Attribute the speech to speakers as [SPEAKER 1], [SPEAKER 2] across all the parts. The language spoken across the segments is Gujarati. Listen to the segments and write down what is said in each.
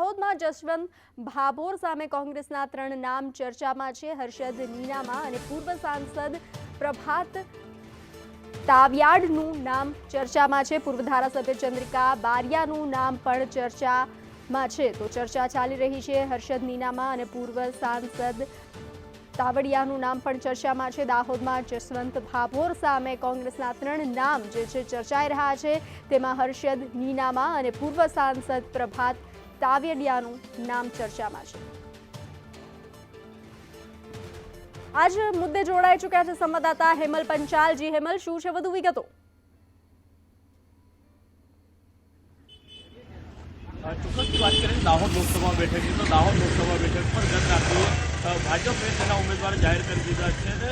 [SPEAKER 1] દાહોદમાં જસવંત ભાભોર સામે કોંગ્રેસના 3 નામ ચર્ચામાં છે. હર્ષદ નીનામા અને પૂર્વ સાંસદ પ્રભાત તાવિયાડનું નામ ચર્ચામાં છે. પૂર્વ ધારાસભ્ય ચંદ્રિકા બારિયાનું નામ પણ ચર્ચામાં છે. તો ચર્ચા ચાલી રહી છે. હર્ષદ નીનામા અને પૂર્વ સાંસદ તાવડિયાનું નામ પણ ચર્ચામાં છે. દાહોદમાં જસવંત ભાભોર સામે કોંગ્રેસના 3 નામ જે છે ચર્ચાઈ રહ્યા છે. તેમાં હર્ષદ નીનામા અને પૂર્વ સાંસદ પ્રભાત તાવડિયાનું નામ ચર્ચામાં છે. આજ મુદ્દે જોડાઈ ચૂક્યા છે સંવાદદાતા હેમલ પંચાલજી. હેમલ, શું છે વધુ વિગતો?
[SPEAKER 2] ચોક્કસ વાત કરીએ દાહોદ લોકસભા બેઠકની તો દાહોદ લોકસભા બેઠક પર ગત રાત્રે ભાજપે તેના ઉમેદવાર જાહેર કરી દીધા છે અને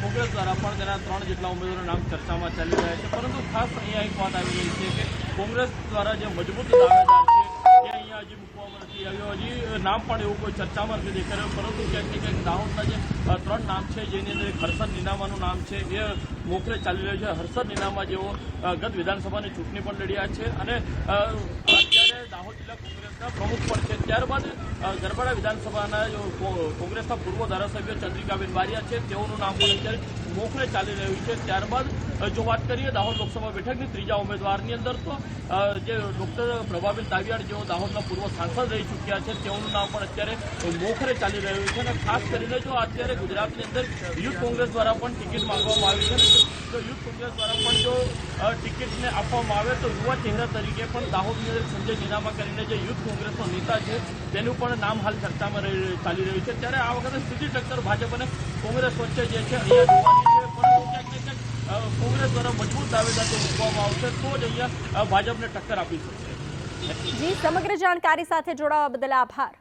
[SPEAKER 2] કોંગ્રેસ દ્વારા પણ તેના 3 જેટલા ઉમેદવારોના નામ ચર્ચામાં ચાલી રહ્યા છે. પરંતુ ખાસ અહીંયા એક વાત આવી રહી છે કે કોંગ્રેસ દ્વારા જે મજબૂત દાવેદાર છે એ અહીંયા હજી મૂકવામાં નથી આવ્યો. હજી નામ પણ એવું કોઈ ચર્ચામાં નથી દેખાઈ રહ્યું. પરંતુ ક્યાંક ને ક્યાંક દાહોદના જે 3 નામ છે જેની અંદર હર્ષદ નીનામાનું નામ છે એ મોખરે ચાલી રહ્યું છે. હર્ષદ નીનામા જેઓ ગત વિધાનસભાની ચૂંટણી પણ લડ્યા છે અને અત્યારે દાહોદ જિલ્લા કોંગ્રેસના પ્રમુખ પણ છે. ત્યારબાદ ગરબાડા વિધાનસભાના કોંગ્રેસના પૂર્વ ધારાસભ્ય ચંદ્રિકાબેન બારિયા છે તેઓનું નામ પણ અત્યારે મોખરે ચાલી રહ્યું છે. ત્યારબાદ જો વાત કરીએ દાહોદ લોકસભા બેઠકની 3જા ઉમેદવારની અંદર તો જે ડોક્ટર પ્રભાબેન તાવિયાડ જેઓ દાહોદના પૂર્વ સાંસદ રહી ચૂક્યા છે તેઓનું નામ પણ અત્યારે મોખરે ચાલી રહ્યું છે. અને ખાસ કરીને જો અત્યારે ગુજરાતની અંદર યુથ કોંગ્રેસ દ્વારા પણ ટિકિટ માંગવામાં આવી છે તો યુથ કોંગ્રેસ દ્વારા પણ જો ટિકિટને આપવામાં આવે તો યુવા ચહેરા તરીકે પણ દાહોદની અંદર સંજય નીનામા કરીને જે યુથ કોંગ્રેસનો નેતા છે તેનું પણ નામ હાલ ચર્ચામાં ચાલી રહ્યું છે. ત્યારે આ વખતે સીધી ટક્કર ભાજપ અને કોંગ્રેસ વચ્ચે જે છે અહીંયા જોવાની છે. પરંતુ ક્યાંક ને ક્યાંક કોંગ્રેસ દ્વારા મજબૂત દાવેદાર જો મૂકવામાં આવશે તો જ અહીંયા ભાજપને ટક્કર આપી શકશે.
[SPEAKER 1] જી, સમગ્ર જાણકારી સાથે જોડાવા બદલ આભાર.